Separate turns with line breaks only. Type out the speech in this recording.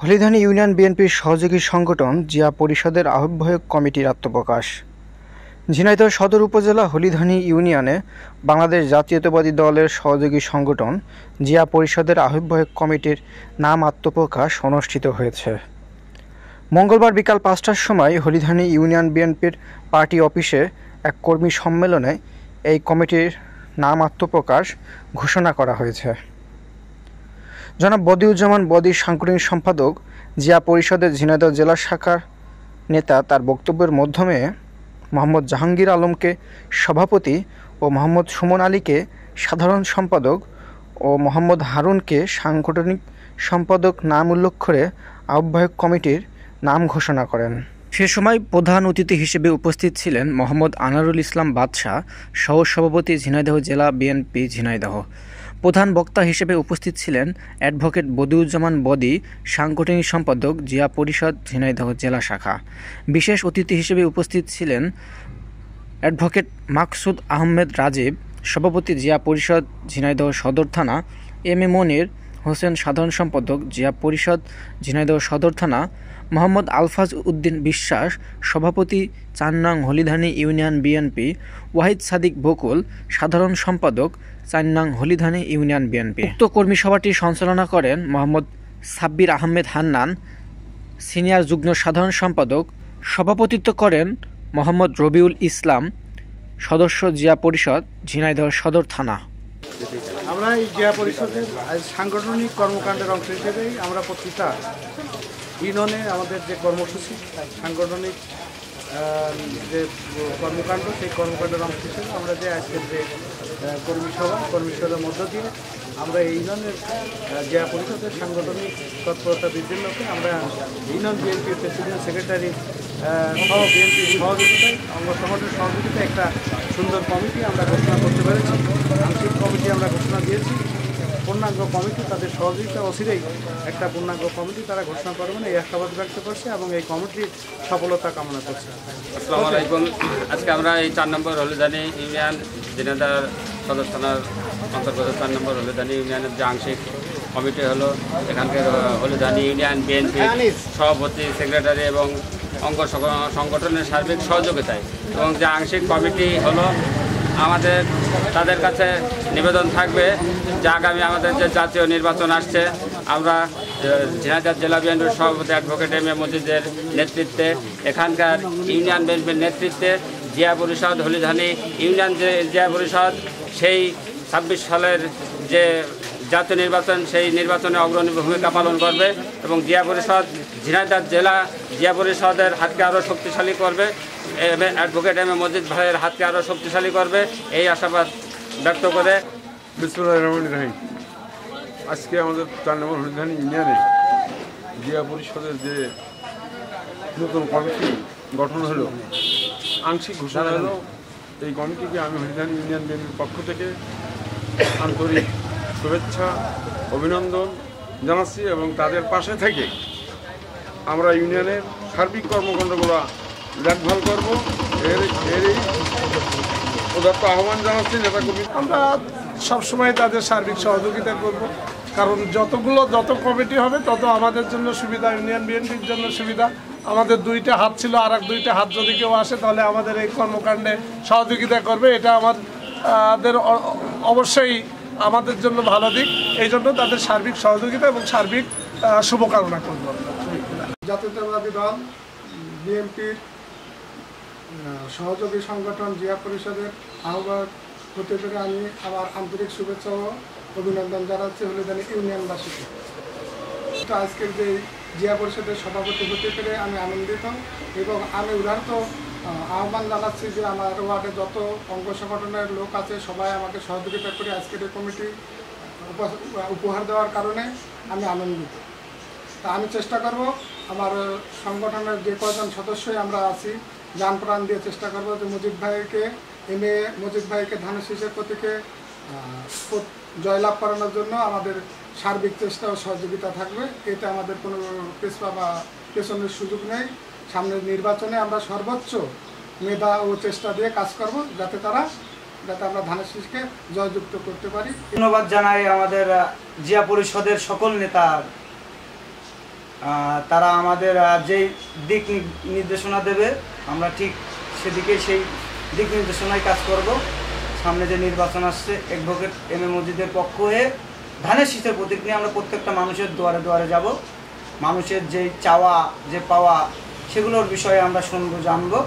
Holidhani union বিএনপির সহযোগী সংগঠন জিয়া পরিষদের আহ্বায়ক কমিটির আত্মপ্রকাশ। ঝিনাইদহ সদর উপজেলা হলিধানী ইউনিয়নে বাংলাদেশ জাতীয়তাবাদী দলের সহযোগী সংগঠন জিয়া পরিষদের আহ্বায়ক কমিটির নাম আত্মপ্রকাশ অনুষ্ঠিত হয়েছে। মঙ্গলবার বিকাল ৫টার সময় হলিধানী ইউনিয়ন বিএনপির পার্টি অফিসে এক কর্মী সম্মেলনে এই কমিটির নাম আত্মপ্রকাশ ঘোষণা করা হয়েছে। জনাব বদিউজ্জামান বদির সাংগঠনিক সম্পাদক, জিয়া পরিষদের ঝিনাইদহ জেলা শাখার নেতা তার বক্তব্যের মাধ্যমে মোহাম্মদ জাহাঙ্গীর আলমকে সভাপতি ও মোহাম্মদ সুমন আলীকে সাধারণ সম্পাদক ও মোহাম্মদ হারুনকে সাংগঠনিক সম্পাদক নাম উল্লেখ করে আহ্বায়ক কমিটির নাম ঘোষণা করেন। সে সময় প্রধান অতিথি হিসেবে উপস্থিত ছিলেন মোহাম্মদ আনারুল ইসলাম বাদশাহ, সহ-সভাপতি ঝিনাইদহ জেলা বিএনপি ঝিনাইদহ। প্রধান বক্তা হিসেবে উপস্থিত ছিলেন অ্যাডভোকেট বদিউজ্জামান বদি, সাংগঠনিক সম্পাদক, জিয়া পরিষদ ঝিনাইদহ জেলা শাখা। বিশেষ অতিথি হিসেবে উপস্থিত ছিলেন অ্যাডভোকেট মাকসুদ আহমেদ রাজীব, সভাপতি, জিয়া পরিষদ ঝিনাইদহ সদর থানা। এম এ মনির হোসেন, সাধারণ সম্পাদক, জিয়া পরিষদ ঝিনাইদহ সদর থানা। মোহাম্মদ আলফাজ উদ্দিন বিশ্বাস, সভাপতি, ৪ নং হলিধানী ইউনিয়ন বিএনপি। ওয়াহিদ সাদিক বকুল, সাধারণ সম্পাদক, ৪ নং হলিধানী ইউনিয়ন বিএনপি। উক্ত কর্মী সভাটি সঞ্চালনা করেন মোহাম্মদ সাব্বির আহমেদ হান্নান, সিনিয়র যুগ্ম সাধারণ সম্পাদক। সভাপতিত্ব করেন মোহাম্মদ রবিউল ইসলাম, সদস্য, জিয়া পরিষদ ঝিনাইদহ সদর থানা।
আমরা এই জিয়া পরিষদের সাংগঠনিক কর্মকাণ্ডের অংশ হিসেবেই আমরা প্রতিটা ইউনিয়নে আমাদের যে কর্মসূচি, সাংগঠনিক যে কর্মকাণ্ড, সেই কর্মকাণ্ডের অংশ হিসেবে আমরা যে আজকের যে কর্মী সভার মধ্য দিয়ে আমরা এই ইউনিয়নের জিয়া পরিষদের সাংগঠনিক তৎপরতা বৃদ্ধির লক্ষ্যে আমরা ইউনিয়ন বিএনপির প্রেসিডেন্ট, সেক্রেটারি সহ বিএনপির সহযোগিতায়, অঙ্গ সংগঠনের সহযোগিতায় একটা সুন্দর কমিটি আমরা ঘোষণা করতে পেরেছি। আংশিক কমিটি আমরা ঘোষণা দিয়েছি। পূর্ণাঙ্গ কমিটি তাদের সহযোগিতা অচিরেই একটা পূর্ণাঙ্গ কমিটি তারা ঘোষণা করবেন এই আশাবাদ ব্যক্ত করছে এবং এই কমিটির সফলতা কামনা করছে।
আসসালামু আলাইকুম। আজকে আমরা এই ৪ নম্বর হলিধানী ইউনিয়ন ঝিনাইদহ সদর থানার অন্তর্গত ৪ নম্বর হলিধানী ইউনিয়নের যে আংশিক কমিটি হলো, এখানকার হলিধানী ইউনিয়ন বিএনপি সভাপতি, সেক্রেটারি এবং অঙ্গ সংগঠনের সার্বিক সহযোগিতায় এবং যে আংশিক কমিটি হলো, আমাদের তাদের কাছে নিবেদন থাকবে যে আগামী আমাদের যে জাতীয় নির্বাচন আসছে, আমরা ঝিনাইদহ জেলা বিএনপির সভাপতি অ্যাডভোকেট এম এ মজিদের নেতৃত্বে, এখানকার ইউনিয়ন বিএনপির নেতৃত্বে জিয়া পরিষদ হলিধানী ইউনিয়ন যে জিয়া পরিষদ সেই ২৬ সালের যে জাতীয় নির্বাচন, সেই নির্বাচনে অগ্রণী ভূমিকা পালন করবে এবং জিয়া পরিষদ ঝিনাইদহ জেলা জিয়া পরিষদের হাতকে আরও শক্তিশালী করবে, অ্যাডভোকেট এম এ মজিদ ভাইয়ের হাতকে আরও শক্তিশালী করবে, এই আশাবাদ ব্যক্ত করে।
বিসমিল্লাহির রহমানির রহিম। আজকে আমাদের ৪ নম্বর হলিধানী ইউনিয়নে জিয়া পরিষদের যে নতুন কমিটি গঠন হলো, আংশিক ঘোষণা হলো, এই কমিটিকে আমি হলিধানী ইউনিয়ন বিএনপির পক্ষ থেকে আন্তরিক শুভেচ্ছা, অভিনন্দন জানাচ্ছি এবং তাদের পাশে থেকে আমরা ইউনিয়নের সার্বিক কর্মকাণ্ডগুলো দেখভাল করব, এরই উদাত্ত আহ্বান জানাচ্ছি নেতাকর্মী।
আমরা সবসময় তাদের সার্বিক সহযোগিতা করব, কারণ যত কমিটি হবে তত আমাদের জন্য সুবিধা, ইউনিয়ন বিএনপির জন্য সুবিধা। আমাদের 2টা হাত ছিল, আর 2টা হাত যদি কেউ আসে তাহলে আমাদের এই কর্মকাণ্ডে সহযোগিতা করবে। এটা আমাদের অবশ্যই আমাদের জন্য ভালো দিক। এই জন্য তাদের সার্বিক সহযোগিতা এবং সার্বিক শুভকামনা করব। জাতীয়তাবাদী দল বিএনপির সহযোগী সংগঠন জিয়া পরিষদের আহ্বায়ক হতে পেরে আমি আমার আন্তরিক শুভেচ্ছা ও অভিনন্দন জানাচ্ছি হলিধানী ইউনিয়নবাসীকে। আজকের যে জিয়া পরিষদের সভাপতি হতে পেরে আমি আনন্দিত এবং আমি উদাহরণ আহ্বান জানাচ্ছি যে আমার ওয়ার্ডে যত অঙ্গ সংগঠনের লোক আছে সবাই আমাকে সহযোগিতা করে আজকের এই কমিটি উপহার দেওয়ার কারণে আমি আনন্দিত। তা আমি চেষ্টা করব আমার সংগঠনের যে কয়জন সদস্যই আমরা আছি জান প্রাণ দিয়ে চেষ্টা করব যে মজিদ ভাইকে ধানের শীষের প্রতীকে জয়লাভ করানোর জন্য আমাদের সার্বিক চেষ্টা ও সহযোগিতা থাকবে। এতে আমাদের কোনো পেছপা বা পেছনের সুযোগ নেই। সামনের নির্বাচনে আমরা সর্বোচ্চ মেধা ও চেষ্টা দিয়ে কাজ করব যাতে আমরা ধানের শীষকে জয়যুক্ত করতে পারি।
ধন্যবাদ জানাই আমাদের জিয়া পরিষদের সকল নেতা তারা আমাদের যেই দিক নির্দেশনা দেবে আমরা ঠিক সেদিকেই সেই দিক নির্দেশনায় কাজ করব। সামনে যে নির্বাচন আসছে, অ্যাডভোকেট এম এ মজিদের পক্ষ হয়ে ধানের শীষের প্রতীক নিয়ে আমরা প্রত্যেকটা মানুষের দুয়ারে দুয়ারে যাব। মানুষের যেই চাওয়া যে পাওয়া সেগুলোর বিষয়ে আমরা শুনবো, জানবো।